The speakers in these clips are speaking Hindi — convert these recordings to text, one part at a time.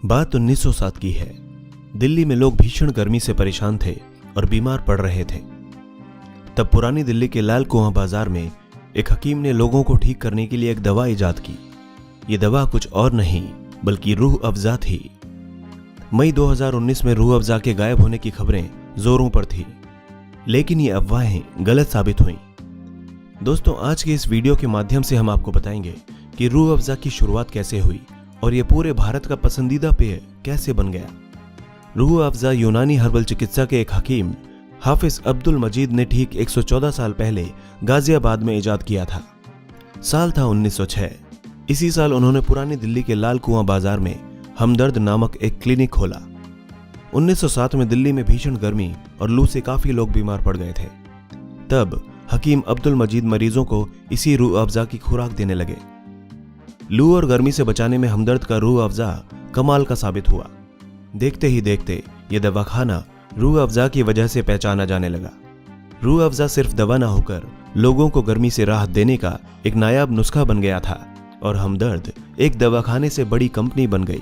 बात 1907 की है। दिल्ली में लोग भीषण गर्मी से परेशान थे और बीमार पड़ रहे थे। तब पुरानी दिल्ली के लाल कुआं बाजार में एक हकीम ने लोगों को ठीक करने के लिए एक दवा इजाद की। ये दवा कुछ और नहीं बल्कि रूह अफ़ज़ा थी। मई 2019 में रूह अफ़ज़ा के गायब होने की खबरें जोरों पर थी, लेकिन ये अफवाहें गलत साबित हुईं। दोस्तों, आज के इस वीडियो के माध्यम से हम आपको बताएंगे कि रूह अफ़ज़ा की शुरुआत कैसे हुई और ये पूरे भारत का पसंदीदा पेय कैसे बन गया। रूह अफ़ज़ा यूनानी हर्बल चिकित्सा के एक हकीम हाफिज अब्दुल मजीद ने ठीक 114 साल पहले गाजियाबाद में इजाद किया था। साल था 1906। इसी साल उन्होंने पुरानी दिल्ली के लाल कुआं बाजार में हमदर्द नामक एक क्लिनिक खोला। 1907 में दिल्ली में भीषण गर्मी और लू से काफी लोग बीमार पड़ गए थे। तब हकीम अब्दुल मजीद मरीजों को इसी रूह अफ़ज़ा की खुराक देने लगे। लू और गर्मी से बचाने में हमदर्द का रूह अफ़ज़ा कमाल का साबित हुआ। देखते ही देखते ये दवाखाना रूह अफ़ज़ा की वजह से पहचाना जाने लगा। रूह अफ़ज़ा सिर्फ दवा ना होकर लोगों को गर्मी से राहत देने का एक नायाब नुस्खा बन गया था और हमदर्द एक दवाखाने से बड़ी कंपनी बन गई।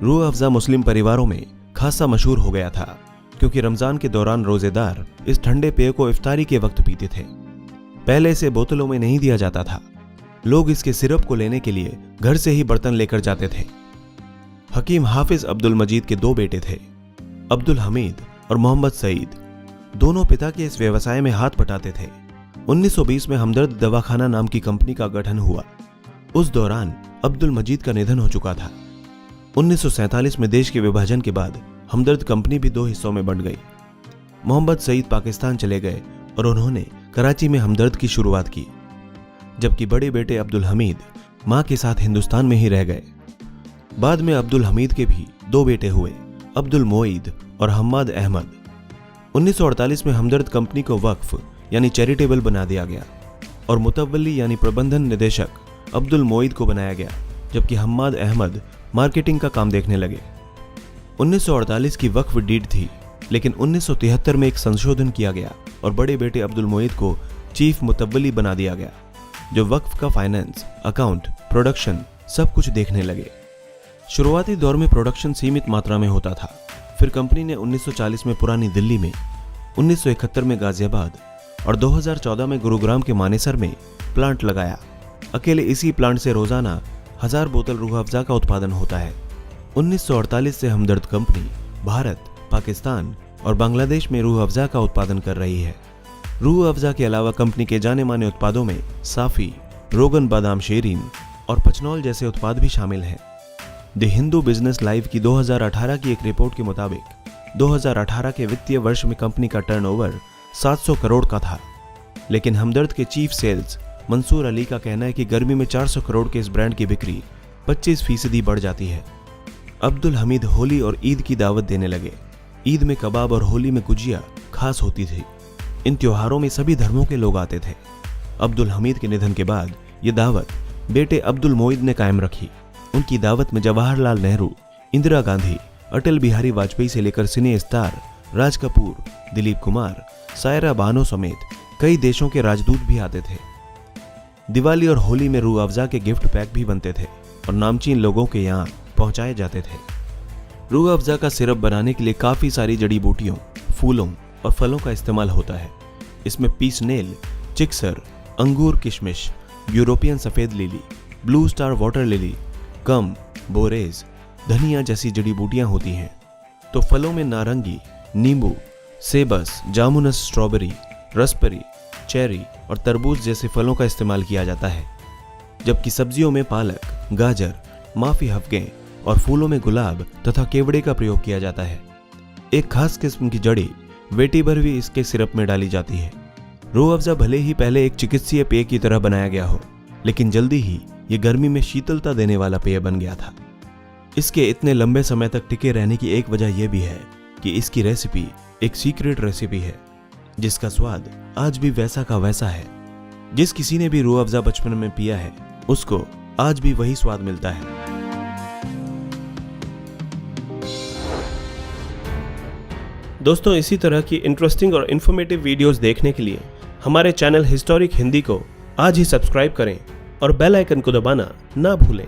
रूह अफ़ज़ा मुस्लिम परिवारों में खासा मशहूर हो गया था क्योंकि रमजान के दौरान रोजेदार इस ठंडे पेय को इफ्तारी के वक्त पीते थे। पहले इसे बोतलों में नहीं दिया जाता था। लोग इसके सिरप को लेने के लिए घर से ही बर्तन लेकर जाते थे। हकीम हाफिज अब्दुल मजीद के 2 बेटे थे, अब्दुल हमीद और मोहम्मद सईद। दोनों पिता के इस व्यवसाय में हाथ बटाते थे। 1920 में हमदर्द दवाखाना नाम की कंपनी का गठन हुआ। उस दौरान अब्दुल मजीद का निधन हो चुका था। 1947 में देश के विभाजन के बाद हमदर्द कंपनी भी 2 हिस्सों में बंट गई। मोहम्मद सईद पाकिस्तान चले गए और उन्होंने कराची में हमदर्द की शुरुआत की, जबकि बड़े बेटे अब्दुल हमीद मां के साथ हिंदुस्तान में ही रह गए। बाद में अब्दुल हमीद के भी 2 बेटे हुए, अब्दुल मोईद और हम्माद अहमद। 1948 में हमदर्द कंपनी को वक्फ यानी चैरिटेबल बना दिया गया और मुतवल्ली यानी प्रबंधन निदेशक अब्दुल मोईद को बनाया गया, जबकि हम्माद अहमद मार्केटिंग का काम देखने लगे। 1948 की वक्फ डीड थी, लेकिन 1973 में एक संशोधन किया गया और बड़े बेटे अब्दुल मोईद को चीफ मुतवल्ली बना दिया गया, जो वक्फ का फाइनेंस, अकाउंट, प्रोडक्शन सब कुछ देखने लगे। शुरुआती दौर में प्रोडक्शन सीमित मात्रा में होता था। फिर कंपनी ने 1940 में पुरानी दिल्ली में, 1971 में गाजियाबाद और 2014 में गुरुग्राम के मानेसर में प्लांट लगाया। अकेले इसी प्लांट से रोजाना 1000 बोतल रूह अफ़ज़ा का उत्पादन होता है। 1948 से हमदर्द कंपनी भारत, पाकिस्तान और बांग्लादेश में रूह अफ़ज़ा का उत्पादन कर रही है। रूह अफ़ज़ा के अलावा कंपनी के जाने माने उत्पादों में साफी, रोगन बादाम शेरीन और पचनौल जैसे उत्पाद भी शामिल हैं। द हिंदू बिजनेस लाइव की 2018 की एक रिपोर्ट के मुताबिक 2018 के वित्तीय वर्ष में कंपनी का टर्नओवर 700 करोड़ का था, लेकिन हमदर्द के चीफ सेल्स मंसूर अली का कहना है कि गर्मी में 400 करोड़ के इस ब्रांड की बिक्री 25% बढ़ जाती है। अब्दुल हमीद होली और ईद की दावत देने लगे। ईद में कबाब और होली में गुजिया खास होती थी। इन त्योहारों में सभी धर्मों के लोग आते थे। अब्दुल हमीद के निधन के बाद ये दावत बेटे अब्दुल मोईद ने कायम रखी। उनकी दावत में जवाहरलाल नेहरू, इंदिरा गांधी, अटल बिहारी वाजपेयी से लेकर सिने स्टार राज कपूर, दिलीप कुमार, सायरा बानो समेत कई देशों के राजदूत भी आते थे। दिवाली और होली में रूह अफ़ज़ा के गिफ्ट पैक भी बनते थे और नामचीन लोगों के यहाँ पहुंचाए जाते थे। रूह अफ़ज़ा का सिरप बनाने के लिए काफी सारी जड़ी बूटियों, फूलों और फलों का इस्तेमाल होता है। इसमें पीसनेल, चिक्सर, अंगूर किशमिश, यूरोपियन सफेद lily, blue star water lily, gum, borage, धनिया जैसी जड़ी बूटियां होती हैं। तो फलों में नारंगी, नींबू, सेबस, जामुनस, स्ट्रॉबेरी, रसबेरी, चेरी और तरबूज जैसे फलों का इस्तेमाल किया जाता है, जबकि सब्जियों में पालक, गाजर, माफी हफ्गे और फूलों में गुलाब तथा केवड़े का प्रयोग किया जाता है। एक खास किस्म की जड़ी वेटिवर भी इसके सिरप में डाली जाती है। रूह अफ़ज़ा भले ही पहले एक चिकित्सीय पेय की तरह बनाया गया हो, लेकिन जल्दी ही ये गर्मी में शीतलता देने वाला पेय बन गया था। इसके इतने लंबे समय तक टिके रहने की एक वजह यह भी है कि इसकी रेसिपी एक सीक्रेट रेसिपी है, जिसका स्वाद आज भी वैसा का वैसा है। जिस किसी ने भी रूह अफ़ज़ा बचपन में पिया है, उसको आज भी वही स्वाद मिलता है। दोस्तों, इसी तरह की इंटरेस्टिंग और इन्फॉर्मेटिव वीडियोस देखने के लिए हमारे चैनल हिस्टोरिक हिंदी को आज ही सब्सक्राइब करें और बेल आइकन को दबाना ना भूलें।